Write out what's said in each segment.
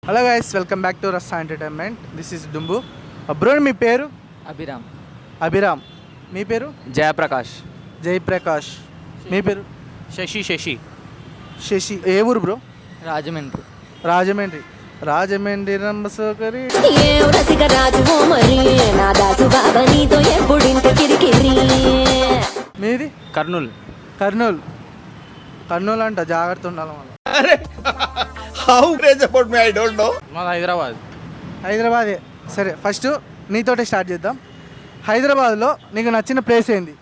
Hello guys, welcome back to Rassa entertainment. This is Dumbu. Bro, మీ పేరు? అభిరామ్. మీ పేరు? జయప్రకాష్. మీ పేరు? శశి. ఏ ఊరు బ్రో? రాజమండ్రి రంబసోకరి. మీది? కర్నూలు అంట, జాగ్రత్త ఉండాలి మనం. హైదరాబాదే. సరే, ఫస్ట్ నీతోటే స్టార్ట్ చేద్దాం. హైదరాబాద్లో నీకు నచ్చిన ప్లేస్ ఏంది?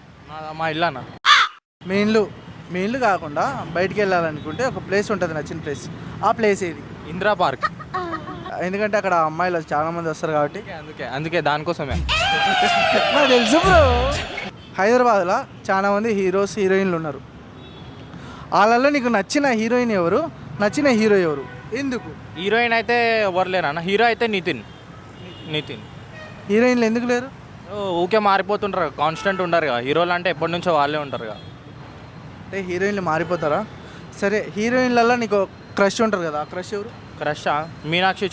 మా ఇల్లు అన్న. మీ ఇల్లు కాకుండా బయటికి వెళ్ళాలనుకుంటే ఒక ప్లేస్ ఉంటుంది, నచ్చిన ప్లేస్. ఆ ప్లేస్ ఏది? ఇందిరా పార్క్. ఎందుకంటే అక్కడ అమ్మాయిలు చాలా మంది వస్తారు కాబట్టి. అందుకే దానికోసమే. నాకు తెలుసు బ్రో. హైదరాబాద్లో చాలా మంది హీరోస్, హీరోయిన్లు ఉన్నారు. వాళ్ళల్లో నీకు నచ్చిన హీరోయిన్ ఎవరు, నచ్చిన హీరో ఎవరు, ఎందుకు? హీరోయిన్ అయితే ఎవరు లేరు అన్న. హీరో అయితే నితిన్. హీరోయిన్లు ఎందుకు లేరు? ఊకే మారిపోతుంటారు, కాన్స్టెంట్ ఉండరు కదా. హీరోలు అంటే ఎప్పటి నుంచో వాళ్ళే ఉంటారు కదా. అంటే హీరోయిన్లు మారిపోతారా? సరే, హీరోయిన్లలో నీకు క్రష్ ఉంటారు కదా, ఆ క్రష్ ఎవరు? క్రషా? మీనాక్షి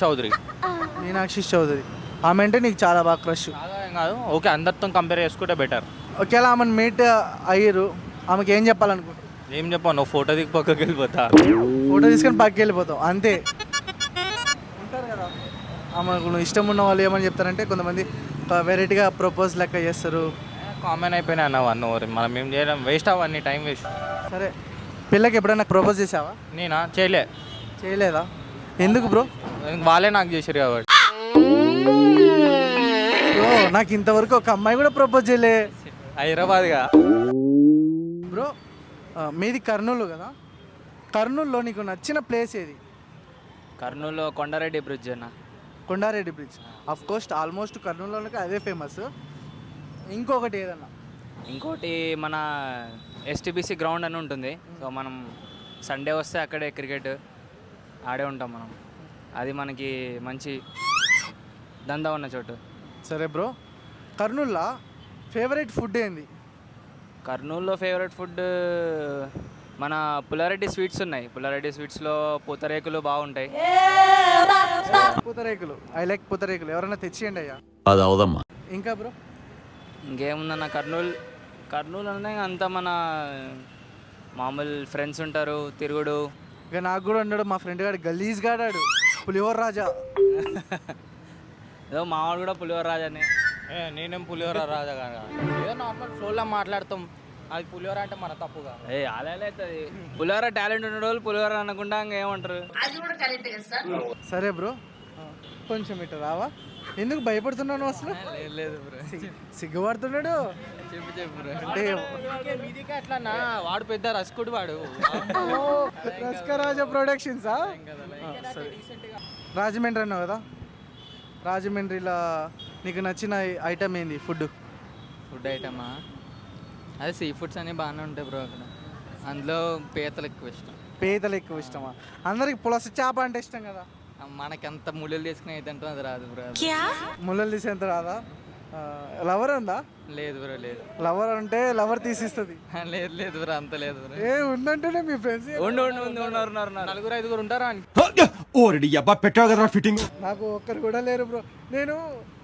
చౌదరి. ఆమె అంటే నీకు చాలా బాగా క్రష్? ఏం కాదు, ఓకే, అందరితో కంపేర్ చేసుకుంటే బెటర్. ఒకవేళ ఆమెను మీట్ అయ్యారు, ఆమెకి ఏం చెప్పాలనుకుంటారు? ఏం చెప్పావు, నువ్వు ఫోటో దిగి పక్కకి వెళ్ళిపోతా. ఫోటో తీసుకొని పక్కకి వెళ్ళిపోతావు అంతే. ఉంటారు కదా ఆమెకు నువ్వు ఇష్టం ఉన్న వాళ్ళు ఏమని చెప్తారంటే, కొంతమంది వెరైటీగా ప్రపోజ్ లెక్క చేస్తారు. కామన్ అయిపోయినా అన్న 1 hour. మనం ఏం చేయడం, వేస్ట్ అవన్నీ, టైం వేస్ట్. సరే, పిల్లకి ఎప్పుడైనా ప్రపోజ్ చేసావా? నేనా? చేయలేదా? ఎందుకు బ్రో? వాళ్ళే నాకు చేసారు కాబట్టి. బ్రో, నాకు ఇంతవరకు ఒక అమ్మాయి కూడా ప్రపోజ్ చేయలే. హైదరాబాద్గా. బ్రో, మీది కర్నూలు కదా, కర్నూలులో నీకు నచ్చిన ప్లేస్ ఏది? కర్నూలులో కొండారెడ్డి బ్రిడ్జ్ అన్న. Kondareddy bridge of course almost కర్నూలులోకి అదే ఫేమస్. ఇంకొకటి ఏదన్నా? ఇంకోటి మన ఎస్టీబీసీ గ్రౌండ్ అని ఉంటుంది. సో మనం సండే వస్తే అక్కడే క్రికెట్ ఆడే ఉంటాం మనం. అది మనకి మంచి దందా ఉన్న చోటు. సరే బ్రో, కర్నూలులో ఫేవరెట్ ఫుడ్ ఏంది? కర్నూలులో ఫేవరెట్ ఫుడ్ మన పుల్లారెడ్డి స్వీట్స్ ఉన్నాయి. పుల్లారెడ్డి స్వీట్స్లో పూతరేకులు బాగుంటాయి. పూతరేకులు, ఐ లైక్ పూతరేకులు. ఎవరైనా తెచ్చియండి అయ్యా. అది అవదమ్మా. ఇంకా బ్రో? ఇంకేముందన్న, కర్నూలు అంటే అంతా మన మామూలు ఫ్రెండ్స్ ఉంటారు, తిరుగుడు. ఇక నాకు కూడా ఉన్నాడు మా ఫ్రెండ్ గాడు, గలీజ్ గాడాడు, పులిహోర రాజా. ఏదో మావాడు కూడా పులిహోర రాజానే. నేనేం పులిహోర రాజా కాదు, ఏదో నార్మల్ ఫ్లోలో మాట్లాడతాం. అది పులిహోర అంటే మన తప్పుగా. అలా అవుతుంది. పులిహోర టాలెంట్ ఉన్న వాళ్ళు పులిహోర అనకుండా ఇంకేమంటారు. సరే బ్రో, కొంచెం ఇటు రావా? ఎందుకు భయపడుతున్నాను అసలు? లేదు బ్రో, సిగ్గుపడుతున్నాడు. చెప్పు అంటే మీదికే అట్లా, వాడు పెద్ద రస్కుడు వాడు. రస్కరాజా ప్రొడక్షన్సా? సరే, రాజమండ్రి అన్నావు కదా, రాజమండ్రిలో నీకు నచ్చిన ఐటమ్ ఏంది? ఫుడ్ ఐటమా? అదే సీ ఫుడ్స్ అన్నీ బాగానే ఉంటాయి బ్రో అక్కడ. అందులో పీతలు ఎక్కువ ఇష్టమా? అందరికి పులస చేప అంటే ఇష్టం కదా. మనకంత ముళ్ళలు తీసుకుని అయితే అది రాదు బ్రో. ముళ్ళలు తీసేంత రాదా? లవర్ ఉందా? లేదు బ్రో, లేదు. లవర్ అంటే లవర్ తీసిస్తుంది. లేదు బ్రో, అంత లేదు బ్రో. ఏ ఉందంటేనే మీ ఫ్రెండ్స్ ఉన్నారు 4-5 ఉంటారా అని. పెట్టావు కదా ఫిట్టింగ్. నాకు ఒక్కరు కూడా లేరు బ్రో. నేను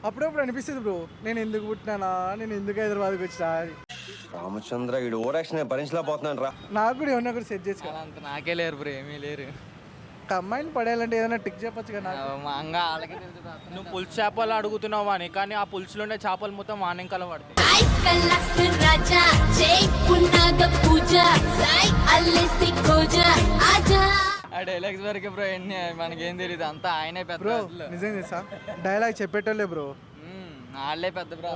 అప్పుడప్పుడు అనిపిస్తుంది బ్రో, నేను ఎందుకు పుట్టినానా, నేను ఎందుకు హైదరాబాద్కి వచ్చినా అని. రామచంద్ర వీడు ఓరాక్షన్ భరించలేకపోతున్నాను రా. నాకు కూడా ఏమన్నా కూడా సెట్ చేసుకో. అంత నాకే లేరు బ్రో, ఏమీ లేరు. అమ్మాయిని పడేయాలంటే ఏదైనా టిక్ చెప్పొచ్చు కదా. నువ్వు పులుసు చేపలు అడుగుతున్నావు అని, కానీ ఆ పులుసులోనే చేపలు మొత్తం వానెంకల పడతాయి. ఆ డైలాగ్స్ వరకే బ్రో, ఎన్ని మనకేం తెలియదు, అంతా ఆయనే పెద్ద బ్రో. నిజం తెలుసా, డైలాగ్ చెప్పేటోళ్ళే బ్రో. వాళ్ళే పెద్ద బ్రో.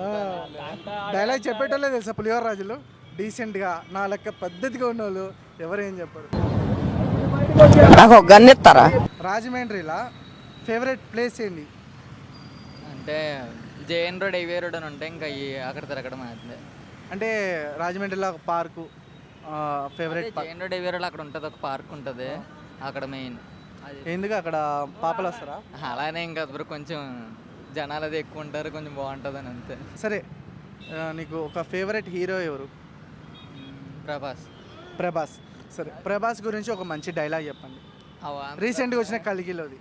డైలాగ్ చెప్పేటోళ్ళే తెలుసా పులిహోర రాజులు. డీసెంట్గా నా లెక్క పద్ధతిగా ఉన్నోళ్ళు ఎవరేం చెప్పరు. నాకు ఒక గన్ ఇస్తారా? రాజమండ్రిలో ఫేవరెట్ ప్లేస్ ఏంది? అంటే జేఎన్ రోడ్, హైవే రోడ్ అని ఉంటాయి, ఇంకా అక్కడ తిరగడం. అంటే రాజమండ్రిలో ఒక park favourite. JN road, highway road అక్కడ ఉంటుంది, ఒక పార్క్ ఉంటుంది అక్కడ మెయిన్. ఎందుకు అక్కడ పాపలు వస్తారా? అలానే ఇంకా బ్రో, కొంచెం జనాలు అది ఎక్కువ ఉంటారు, కొంచెం బాగుంటుంది అని అంతే. సరే, నీకు ఒక ఫేవరెట్ హీరో ఎవరు? ప్రభాస్. సరే, ప్రభాస్ గురించి ఒక మంచి డైలాగ్ చెప్పండి, రీసెంట్గా వచ్చిన కలికిలోది.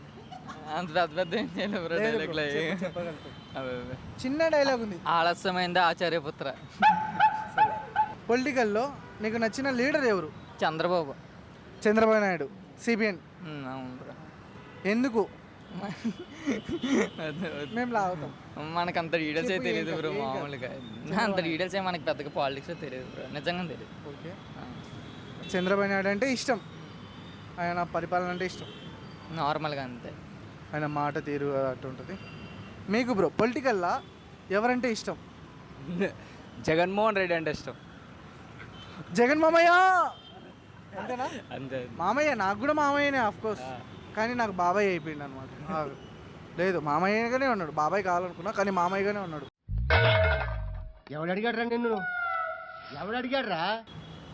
అంత పెద్ద పెద్ద ఏం చేయలేవు బ్రో లేదు డైలాగ్లు bro, అవి. చెప్పగలుగుతాం. అవే అవే. చిన్న డైలాగ్ ఉంది. ఆలస్యమైంది ఆచార్యపుత్ర. పొలిటికల్లో నీకు నచ్చిన లీడర్ ఎవరు? చంద్రబాబు. చంద్రబాబు నాయుడు, సిబిఎన్. అవును బ్రో. ఎందుకు? వద్దు, వద్దు. మేము లాగుతాం. మనకు అంత డీటెయిల్స్ అయితే చెప్పు, తెలియదు ఏం బ్రో కాదు, ఏం కాదు. మామూలుగా. అంత డీటెయిల్స్ ఏ మనకి పెద్దగా పాలిటిక్స్ తెలియదు బ్రో, నిజంగా తెలియదు. ఓకే. చంద్రబాబు నాయుడు అంటే ఇష్టం, ఆయన పరిపాలన అంటే ఇష్టం, నార్మల్గా అంతే. ఆయన మాట తీరు అట్టు ఉంటుంది. మీకు బ్రో పొలిటికల్లా ఎవరంటే ఇష్టం? జగన్మోహన్ రెడ్డి అంటే ఇష్టం. జగన్ మామయ్య అంతేనా? అంతే. మామయ్య నాకు కూడా మామయ్యనే ఆఫ్ కోర్స్, కానీ నాకు బాబాయ్ అయిపోయింది అనమాట. లేదు మామయ్యగానే ఉన్నాడు, బాబాయ్ కావాలనుకున్నా కానీ మామయ్యగానే ఉన్నాడు. ఎవడు అడిగాడు రా నిన్ను? ఎవడు అడిగాడు రా?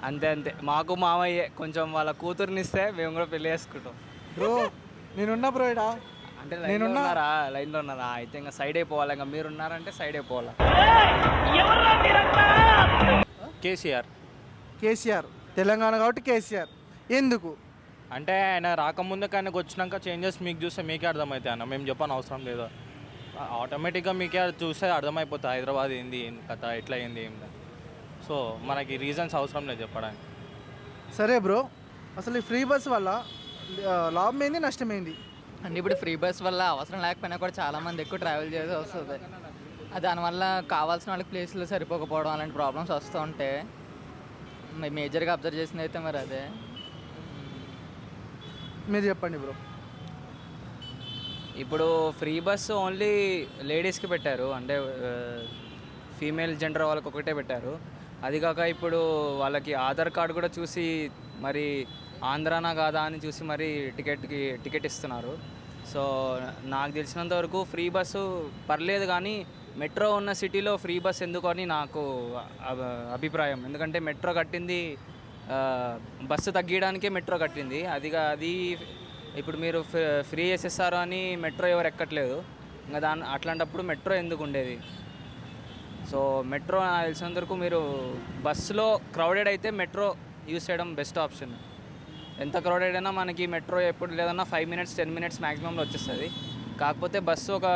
అంతే అంతే, మాకు మామయ్యే. కొంచెం వాళ్ళ కూతురునిస్తే మేము కూడా పెళ్లి చేసుకుంటాం. బ్రో నేనున్నా బ్రో ఇడా. అంటే నేనున్నా. లైన్లో ఉన్నారా? అయితే ఇంకా సైడ్ అయిపోవాలి. ఇంకా మీరు ఉన్నారంటే సైడ్ అయిపోవాలి. కేసీఆర్. కేసీఆర్ తెలంగాణ కాబట్టి కేసీఆర్. ఎందుకు? అంటే ఆయన రాకముందు ఆయనకు వచ్చినాక చేంజెస్ మీకు చూస్తే మీకే అర్థమవుతాయి అన్న, మేము చెప్పని అవసరం లేదు. ఆటోమేటిక్గా మీకే చూస్తే అర్థమైపోతుంది హైదరాబాద్ ఏంది, ఏం కథ, ఎట్లా అయింది, ఏం లేదు. సో మనకి రీజన్స్ అవసరం లేదు చెప్పడానికి. సరే బ్రో, అసలు ఈ ఫ్రీ బస్ వల్ల లాభం ఏంది, నష్టం ఏంది? అంటే ఇప్పుడు ఫ్రీ బస్ వల్ల అవసరం లేకపోయినా కూడా చాలామంది ఎక్కువ ట్రావెల్ చేసి వస్తుంది. దానివల్ల కావాల్సిన వాళ్ళకి ప్లేస్లు సరిపోకపోవడం అలాంటి ప్రాబ్లమ్స్ వస్తూ ఉంటే మేజర్గా అబ్జర్వ్ చేసింది అయితే మరి అదే. మీరు చెప్పండి బ్రో. ఇప్పుడు ఫ్రీ బస్ ఓన్లీ లేడీస్కి పెట్టారు, అంటే ఫీమేల్ జెండర్ వాళ్ళకి ఒకటే పెట్టారు. అది కాక ఇప్పుడు వాళ్ళకి ఆధార్ కార్డు కూడా చూసి మరి ఆంధ్రానా కాదా అని చూసి మరి టికెట్ ఇస్తున్నారు. సో నాకు తెలిసినంత వరకు ఫ్రీ బస్సు పర్లేదు, కానీ మెట్రో ఉన్న సిటీలో ఫ్రీ బస్ ఎందుకు అని నాకు అభిప్రాయం. ఎందుకంటే మెట్రో కట్టింది బస్సు తగ్గించడానికే మెట్రో కట్టింది. అది ఇప్పుడు మీరు ఫ్రీ చేసేస్తారు అని మెట్రో ఎవరు ఎక్కట్లేదు. ఇంకా అట్లాంటప్పుడు మెట్రో ఎందుకు ఉండేది? సో మెట్రో నాకు తెలిసినంత వరకు మీరు బస్సులో క్రౌడెడ్ అయితే మెట్రో యూస్ చేయడం బెస్ట్ ఆప్షన్. ఎంత క్రౌడెడ్ అయినా మనకి మెట్రో ఎప్పుడు లేదన్నా 5 minutes 10 minutes మ్యాక్సిమంలో వచ్చేస్తుంది. కాకపోతే బస్సు ఒక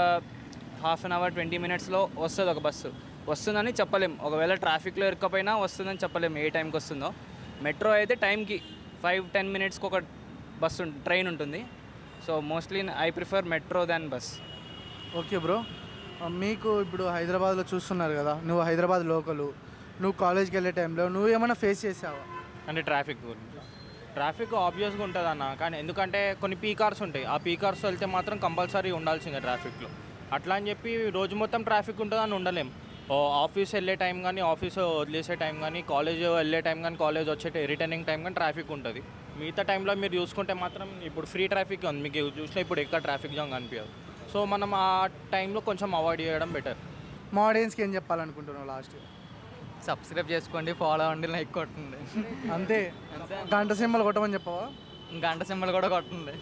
హాఫ్ అన్ అవర్ 20 minutesలో వస్తుంది. ఒక బస్సు వస్తుందని చెప్పలేం, ఒకవేళ ట్రాఫిక్లో ఇరుక్కపోయినా వస్తుందని చెప్పలేం ఏ టైంకి వస్తుందో. మెట్రో అయితే టైంకి 5-10 minutesకి ఒక బస్సు ట్రైన్ ఉంటుంది. So mostly I prefer metro than bus. Okay bro, మీకు ఇప్పుడు హైదరాబాద్లో చూస్తున్నారు కదా, నువ్వు హైదరాబాద్ లోకలు, నువ్వు కాలేజ్కి వెళ్ళే టైంలో నువ్వు ఏమైనా ఫేస్ చేసావా? అంటే ట్రాఫిక్ గురించి, ట్రాఫిక్ ఆబ్వియస్గా ఉంటుంది అన్న. కానీ ఎందుకంటే కొన్ని పీకార్స్ ఉంటాయి, ఆ పీకార్స్ వెళ్తే మాత్రం కంపల్సరీ ఉండాల్సిందే ట్రాఫిక్లో. అట్లా అని చెప్పి రోజు మొత్తం ట్రాఫిక్ ఉంటుందని ఉండలేం. ఆఫీస్ వెళ్ళే టైం కానీ, ఆఫీస్ వదిలేసే టైం కానీ, కాలేజ్ వెళ్ళే టైం కానీ, కాలేజ్ వచ్చే రిటర్నింగ్ టైం కానీ ట్రాఫిక్ ఉంటుంది. మిగతా టైంలో మీరు చూసుకుంటే మాత్రం ఇప్పుడు ఫ్రీ ట్రాఫిక్ ఉంది, మీకు చూసినా ఇప్పుడు ఎక్కడ ట్రాఫిక్ జామ్ కనిపించదు. సో మనం ఆ టైంలో కొంచెం అవాయిడ్ చేయడం బెటర్. మా ఆడియన్స్కి ఏం చెప్పాలనుకుంటున్నావు లాస్ట్? సబ్స్క్రైబ్ చేసుకోండి, ఫాలో అవ్వండి, లైక్ కొట్టండి. అంతే. గంట సింబల్ కొట్టమని చెప్పవా? గంట సింబల్ కూడా కొట్టండి.